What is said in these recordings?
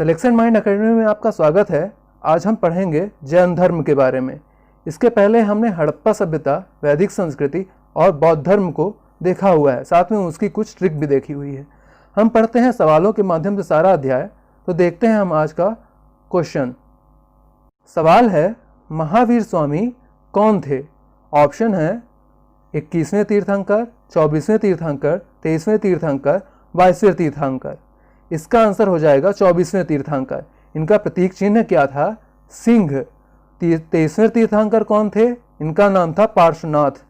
Selection mind academy में आपका स्वागत है। आज हम पढ़ेंगे जैन धर्म के बारे में। इसके पहले हमने हड़प्पा सभ्यता, वैदिक संस्कृति और बौद्ध धर्म को देखा हुआ है, साथ में उसकी कुछ ट्रिक भी देखी हुई है। हम पढ़ते हैं सवालों के माध्यम से सारा अध्याय। तो देखते हैं हम आज का क्वेश्चन। सवाल है, महावीर स्वामी कौन थे? ऑप्शन है 21वें तीर्थंकर, 24वें तीर्थंकर, 23वें तीर्थंकर, 22वें तीर्थंकर। इसका आंसर हो जाएगा 24वें तीर्थंकर। इनका प्रतीक चिन्ह क्या था? सिंह। 23वें तीर्थंकर कौन थे? इनका नाम था पार्श्वनाथ।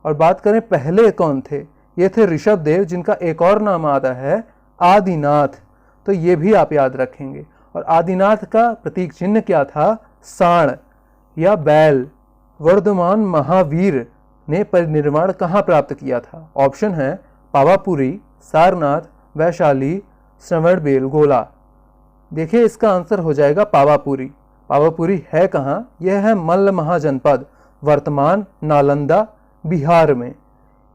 और बात करें पहले कौन थे, ये थे ऋषभ देव, जिनका एक और नाम आता है आदिनाथ। तो ये भी आप याद रखेंगे। और आदिनाथ का प्रतीक चिन्ह क्या था? सांड या बैल। वर्धमान महावीर ने परिनिर्वाण कहाँ प्राप्त किया था? ऑप्शन है पावापुरी, सारनाथ, वैशाली, श्रवणबेलगोला। देखिए इसका आंसर हो जाएगा पावापुरी। पावापुरी है कहाँ? यह है मल्ल महाजनपद, वर्तमान नालंदा, बिहार में।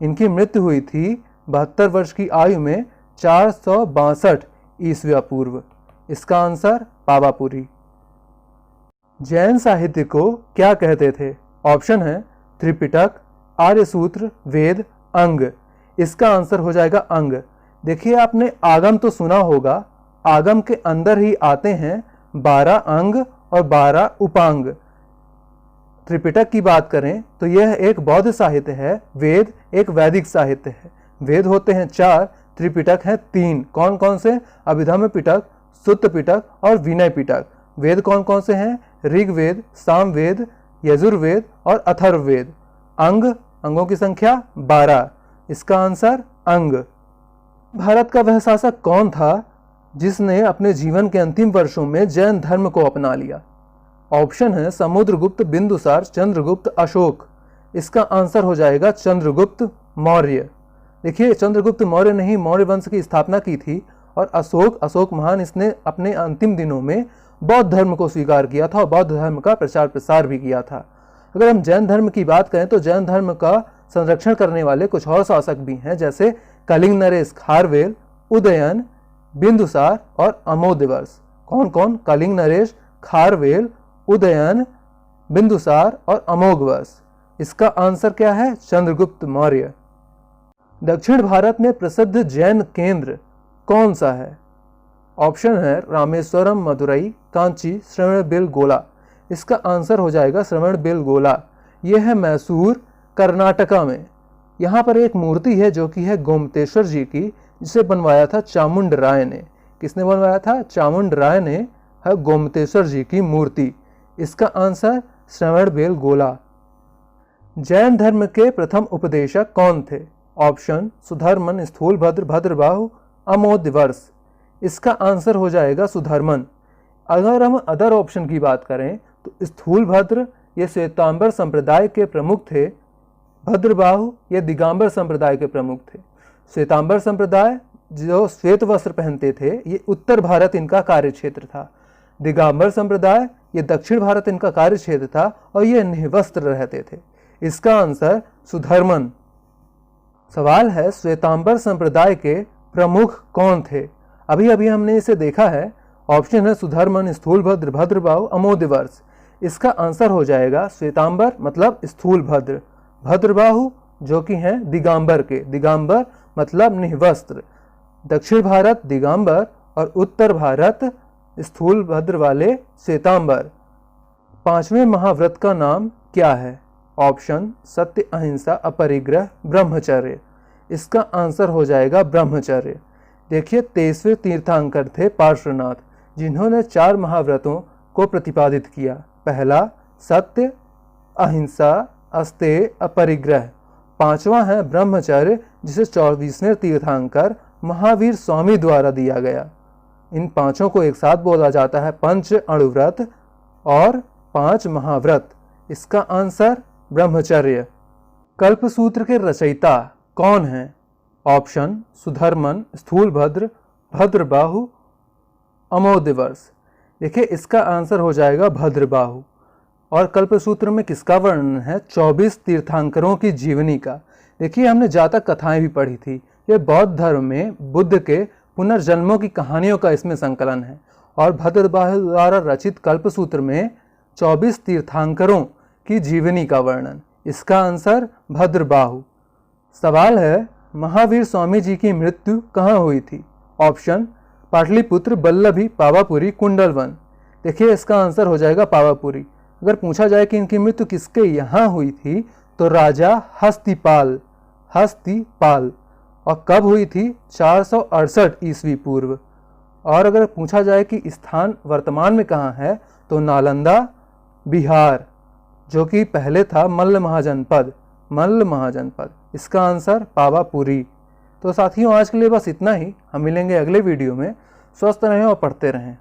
इनकी मृत्यु हुई थी 72 वर्ष की आयु में 462 ईस्वी पूर्व। इसका आंसर पावापुरी। जैन साहित्य को क्या कहते थे? ऑप्शन है त्रिपिटक, आर्यसूत्र, वेद, अंग। इसका आंसर हो जाएगा अंग। देखिए आपने आगम तो सुना होगा, आगम के अंदर ही आते हैं 12 अंग और 12 उपांग। त्रिपिटक की बात करें तो यह एक बौद्ध साहित्य है, वेद एक वैदिक साहित्य है। वेद होते हैं 4, त्रिपिटक हैं 3। कौन कौन से? अभिधम्म पिटक, सुत्त पिटक और विनय पिटक। वेद कौन कौन से हैं? ऋग्वेद, सामवेद, यजुर्वेद और अथर्ववेद। अंग, अंगों की संख्या 12। इसका आंसर अंग। भारत का वह शासक कौन था जिसने अपने जीवन के अंतिम वर्षों में जैन धर्म को अपना लिया? ऑप्शन है समुद्रगुप्त, बिंदुसार, चंद्रगुप्त, अशोक। इसका आंसर हो जाएगा चंद्रगुप्त मौर्य। देखिए चंद्रगुप्त मौर्य ने ही मौर्य वंश की स्थापना की थी। और अशोक महान, इसने अपने अंतिम दिनों में बौद्ध धर्म को स्वीकार किया था और बौद्ध धर्म का प्रचार प्रसार भी किया था। अगर हम जैन धर्म की बात करें तो जैन धर्म का संरक्षण करने वाले कुछ और शासक भी हैं, जैसे कलिंग नरेश खारवेल, उदयन, बिंदुसार और अमोदवर्ष। कौन कौन? कलिंग नरेश, खारवेल, उदयन, बिंदुसार और अमोघवर्ष। इसका आंसर क्या है? चंद्रगुप्त मौर्य। दक्षिण भारत में प्रसिद्ध जैन केंद्र कौन सा है? ऑप्शन है रामेश्वरम, मदुरई, कांची, श्रवणबेलगोला। इसका आंसर हो जाएगा श्रवणबेलगोला। यह है मैसूर, कर्नाटका में। यहाँ पर एक मूर्ति है जो कि है गोमतेश्वर जी की, जिसे बनवाया था चामुंड राय ने। किसने बनवाया था? चामुंड राय ने है गोमतेश्वर जी की मूर्ति। इसका आंसर श्रवणबेलगोला। जैन धर्म के प्रथम उपदेशक कौन थे? ऑप्शन सुधर्मन, स्थूलभद्र, भद्रबाहु, अमोदवर्ष। इसका आंसर हो जाएगा सुधर्मन। अगर हम अदर ऑप्शन की बात करें तो स्थूलभद्र ये श्वेतांबर संप्रदाय के प्रमुख थे, भद्रबाहु ये दिगंबर संप्रदाय के प्रमुख थे। श्वेतांबर संप्रदाय जो श्वेत वस्त्र पहनते थे, ये उत्तर भारत इनका कार्यक्षेत्र था। दिगंबर संप्रदाय ये दक्षिण भारत इनका कार्यक्षेत्र था और ये निवस्त्र रहते थे। इसका आंसर सुधर्मन। सवाल है, श्वेतांबर संप्रदाय के प्रमुख कौन थे? अभी अभी हमने इसे देखा है। ऑप्शन है सुधर्मन, स्थूलभद्र, भद्रबाहु, अमोदवर्ष। इसका आंसर हो जाएगा श्वेतांबर मतलब स्थूलभद्र, भद्रबाहु जो कि हैं दिगंबर के। दिगंबर मतलब निवस्त्र। दक्षिण भारत दिगंबर और उत्तर भारत स्थूलभद्र वाले श्वेतांबर। 5वें महाव्रत का नाम क्या है? ऑप्शन सत्य, अहिंसा, अपरिग्रह, ब्रह्मचर्य। इसका आंसर हो जाएगा ब्रह्मचर्य। देखिए 23वें तीर्थंकर थे पार्श्वनाथ, जिन्होंने 4 महाव्रतों को प्रतिपादित किया। पहला सत्य, अहिंसा, अस्तेय, अपरिग्रह। 5वां है ब्रह्मचर्य, जिसे 24वें तीर्थंकर महावीर स्वामी द्वारा दिया गया। इन 5 को एक साथ बोला जाता है पंच अणुव्रत और 5 महाव्रत। इसका आंसर ब्रह्मचर्य। कल्पसूत्र के रचयिता कौन हैं? ऑप्शन सुधर्मन, स्थूलभद्र, भद्रबाहु, अमोदवर्ष। देखिए इसका आंसर हो जाएगा भद्रबाहु। और कल्पसूत्र में किसका वर्णन है? 24 तीर्थंकरों की जीवनी का। देखिए हमने जातक कथाएं भी पढ़ी थी। ये बौद्ध धर्म में बुद्ध के पुनर्जन्मों की कहानियों का इसमें संकलन है। और भद्रबाहु द्वारा रचित कल्पसूत्र में 24 तीर्थंकरों की जीवनी का वर्णन। इसका आंसर भद्रबाहु। सवाल है, महावीर स्वामी जी की मृत्यु कहाँ हुई थी? ऑप्शन पाटलिपुत्र, बल्लभी, पावापुरी, कुंडलवन। देखिए इसका आंसर हो जाएगा पावापुरी। अगर पूछा जाए कि इनकी मृत्यु किसके यहाँ हुई थी तो राजा हस्तिपाल और कब हुई थी? 468 ईस्वी पूर्व। और अगर पूछा जाए कि स्थान वर्तमान में कहाँ है तो नालंदा, बिहार, जो कि पहले था मल्ल महाजनपद। इसका आंसर पावापुरी। तो साथियों आज के लिए बस इतना ही। हम मिलेंगे अगले वीडियो में। स्वस्थ रहें और पढ़ते रहें।